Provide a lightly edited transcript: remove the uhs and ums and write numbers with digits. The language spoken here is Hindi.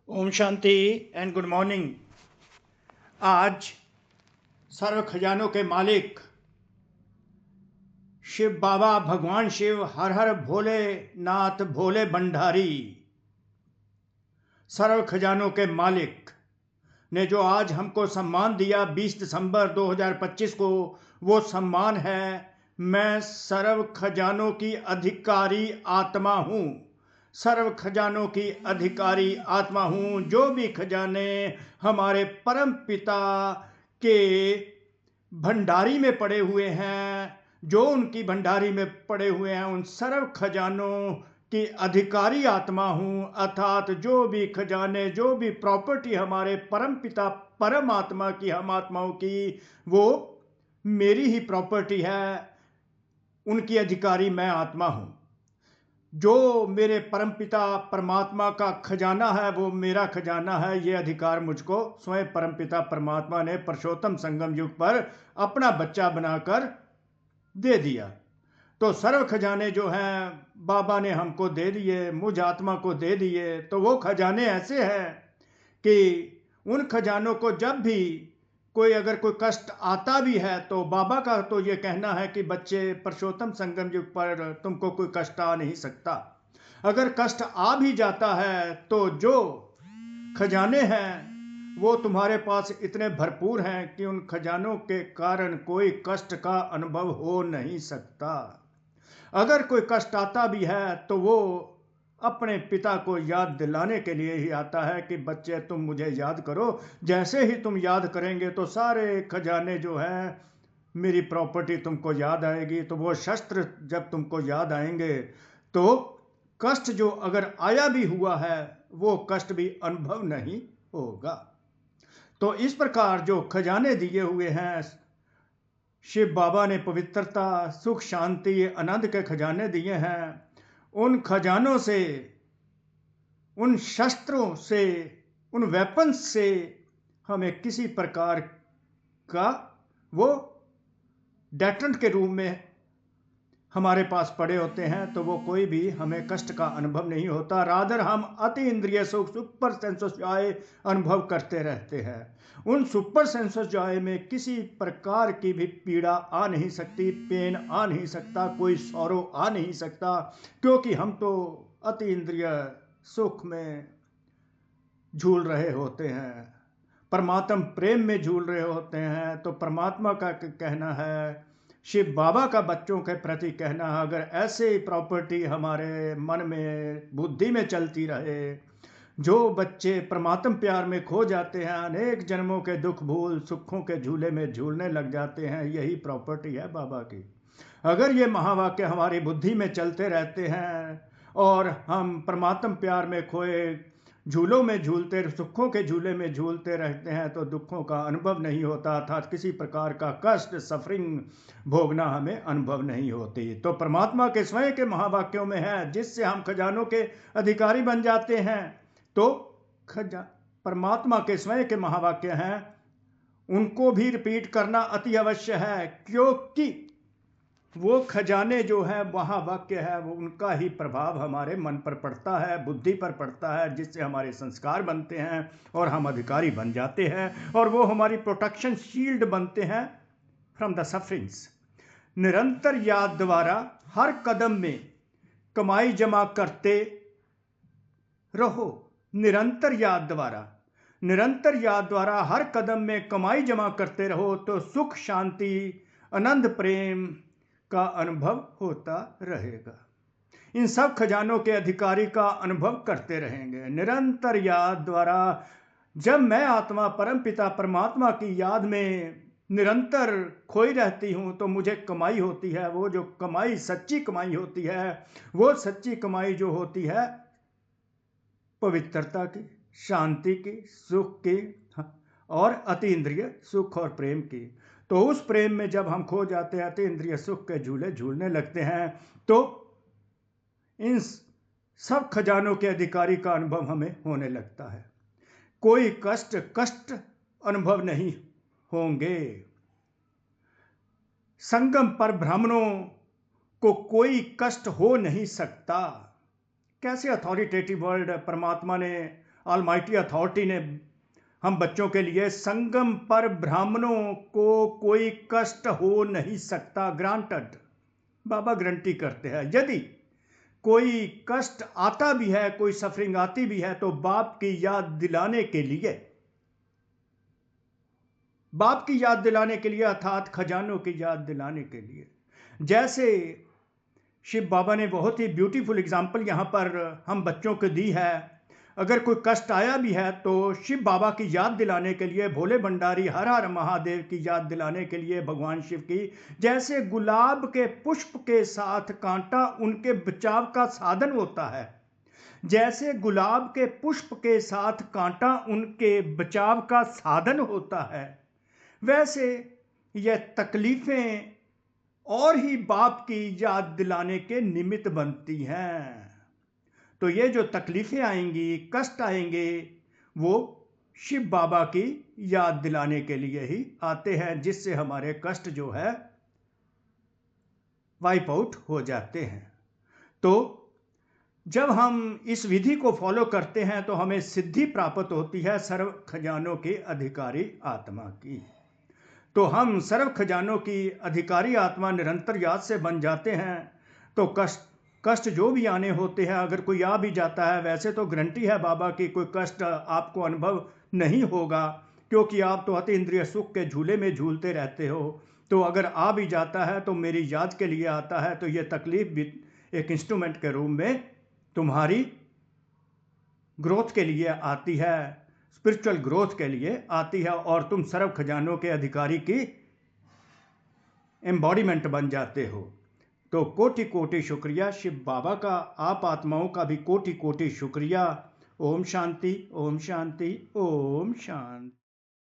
ओम शांति एंड गुड मॉर्निंग। आज सर्व खजानों के मालिक शिव बाबा भगवान शिव हर हर भोलेनाथ भोले भंडारी सर्व खजानों के मालिक ने जो आज हमको सम्मान दिया 20 दिसंबर 2025 को, वो सम्मान है मैं सर्व खजानों की अधिकारी आत्मा हूँ। सर्व खजानों की अधिकारी आत्मा हूँ। जो भी खजाने हमारे परम पिता के भंडारी में पड़े हुए हैं, जो उनकी भंडारी में पड़े हुए हैं, उन सर्व खजानों की अधिकारी आत्मा हूँ। अर्थात जो भी खजाने, जो भी प्रॉपर्टी हमारे परम पिता परम आत्मा की, हम आत्माओं की, वो मेरी ही प्रॉपर्टी है। उनकी अधिकारी मैं आत्मा हूँ। जो मेरे परमपिता परमात्मा का खजाना है वो मेरा खजाना है। ये अधिकार मुझको स्वयं परमपिता परमात्मा ने पुरुषोत्तम संगम युग पर अपना बच्चा बनाकर दे दिया। तो सर्व खजाने जो हैं बाबा ने हमको दे दिए, मुझ आत्मा को दे दिए। तो वो खजाने ऐसे हैं कि उन खजानों को जब भी अगर कोई कष्ट आता भी है तो बाबा का तो ये कहना है कि बच्चे, पुरुषोत्तम संगम युग पर तुमको कोई कष्ट आ नहीं सकता। अगर कष्ट आ भी जाता है तो जो खजाने हैं वो तुम्हारे पास इतने भरपूर हैं कि उन खजानों के कारण कोई कष्ट का अनुभव हो नहीं सकता। अगर कोई कष्ट आता भी है तो वो अपने पिता को याद दिलाने के लिए ही आता है कि बच्चे तुम मुझे याद करो। जैसे ही तुम याद करेंगे तो सारे खजाने जो हैं, मेरी प्रॉपर्टी तुमको याद आएगी। तो वो शस्त्र जब तुमको याद आएंगे तो कष्ट जो अगर आया भी हुआ है वो कष्ट भी अनुभव नहीं होगा। तो इस प्रकार जो खजाने दिए हुए हैं शिव बाबा ने, पवित्रता, सुख, शांति, आनंद के खजाने दिए हैं। उन खजानों से, उन शस्त्रों से, उन वेपन्स से हमें किसी प्रकार का वो डेटरेंट के रूप में हमारे पास पड़े होते हैं तो वो कोई भी हमें कष्ट का अनुभव नहीं होता। रादर हम अति इंद्रिय सुख, सुपर सेंस जॉय अनुभव करते रहते हैं। उन सुपर सेंस जॉय में किसी प्रकार की भी पीड़ा आ नहीं सकती, पेन आ नहीं सकता, कोई सौरो आ नहीं सकता, क्योंकि हम तो अति इंद्रिय सुख में झूल रहे होते हैं, परमात्म प्रेम में झूल रहे होते हैं। तो परमात्मा का कहना है, शिव बाबा का बच्चों के प्रति कहना है, अगर ऐसे ही प्रॉपर्टी हमारे मन में, बुद्धि में चलती रहे, जो बच्चे परमात्म प्यार में खो जाते हैं, अनेक जन्मों के दुख भूल सुखों के झूले में झूलने लग जाते हैं, यही प्रॉपर्टी है बाबा की। अगर ये महावाक्य हमारी बुद्धि में चलते रहते हैं और हम परमात्म प्यार में खोए झूलों में झूलते, सुखों के झूले में झूलते रहते हैं तो दुखों का अनुभव नहीं होता, अर्थात किसी प्रकार का कष्ट, सफरिंग भोगना हमें अनुभव नहीं होती। तो परमात्मा के स्वयं के महावाक्यों में है, जिससे हम खजानों के अधिकारी बन जाते हैं। तो परमात्मा के स्वयं के महावाक्य हैं, उनको भी रिपीट करना अति अवश्य है, क्योंकि वो खजाने जो है महावाक्य है, वो उनका ही प्रभाव हमारे मन पर पड़ता है, बुद्धि पर पड़ता है, जिससे हमारे संस्कार बनते हैं और हम अधिकारी बन जाते हैं और वो हमारी प्रोटेक्शन शील्ड बनते हैं फ्रॉम द सफरिंग्स। निरंतर याद द्वारा हर कदम में कमाई जमा करते रहो। निरंतर याद द्वारा हर कदम में कमाई जमा करते रहो तो सुख, शांति, आनंद, प्रेम का अनुभव होता रहेगा। इन सब खजानों के अधिकारी का अनुभव करते रहेंगे। निरंतर याद द्वारा जब मैं आत्मा परमपिता परमात्मा की याद में निरंतर खोई रहती हूं तो मुझे कमाई होती है। वो जो कमाई सच्ची कमाई होती है, वो सच्ची कमाई जो होती है पवित्रता की, शांति की, सुख की और अति इंद्रिय सुख और प्रेम की। तो उस प्रेम में जब हम खो जाते हैं, अति इंद्रिय सुख के झूले झूलने लगते हैं, तो इन सब खजानों के अधिकारी का अनुभव हमें होने लगता है। कोई कष्ट अनुभव नहीं होंगे। संगम पर ब्राह्मणों को कोई कष्ट हो नहीं सकता। कैसे अथॉरिटेटिव वर्ड परमात्मा ने ऑलमाइटी अथॉरिटी ने हम बच्चों के लिए संगम पर ब्राह्मणों को कोई कष्ट हो नहीं सकता, ग्रांटेड। बाबा गारंटी करते हैं यदि कोई कष्ट आता भी है, कोई सफरिंग आती भी है, तो बाप की याद दिलाने के लिए, बाप की याद दिलाने के लिए, अर्थात खजानों की याद दिलाने के लिए। जैसे शिव बाबा ने बहुत ही ब्यूटीफुल एग्जाम्पल यहां पर हम बच्चों को दी है। अगर कोई कष्ट आया भी है तो शिव बाबा की याद दिलाने के लिए, भोले भंडारी हर हर महादेव की याद दिलाने के लिए, भगवान शिव की, जैसे गुलाब के पुष्प के साथ कांटा उनके बचाव का साधन होता है, जैसे गुलाब के पुष्प के साथ कांटा उनके बचाव का साधन होता है, वैसे यह तकलीफें और ही बाप की याद दिलाने के निमित्त बनती हैं। तो ये जो तकलीफें आएंगी, कष्ट आएंगे, वो शिव बाबा की याद दिलाने के लिए ही आते हैं, जिससे हमारे कष्ट जो है वाइप आउट हो जाते हैं। तो जब हम इस विधि को फॉलो करते हैं तो हमें सिद्धि प्राप्त होती है सर्व खजानों के अधिकारी आत्मा की। तो हम सर्व खजानों की अधिकारी आत्मा निरंतर याद से बन जाते हैं। तो कष्ट जो भी आने होते हैं, अगर कोई आ भी जाता है, वैसे तो गारंटी है बाबा की कोई कष्ट आपको अनुभव नहीं होगा, क्योंकि आप तो अति इंद्रिय सुख के झूले में झूलते रहते हो। तो अगर आ भी जाता है तो मेरी याद के लिए आता है, तो ये तकलीफ भी एक इंस्ट्रूमेंट के रूप में तुम्हारी ग्रोथ के लिए आती है, स्पिरिचुअल ग्रोथ के लिए आती है, और तुम सर्व खजानों के अधिकारी की एम्बॉडीमेंट बन जाते हो। तो कोटि कोटि शुक्रिया शिव बाबा का, आप आत्माओं का भी कोटि कोटि शुक्रिया। ओम शांति, ओम शांति, ओम शांति।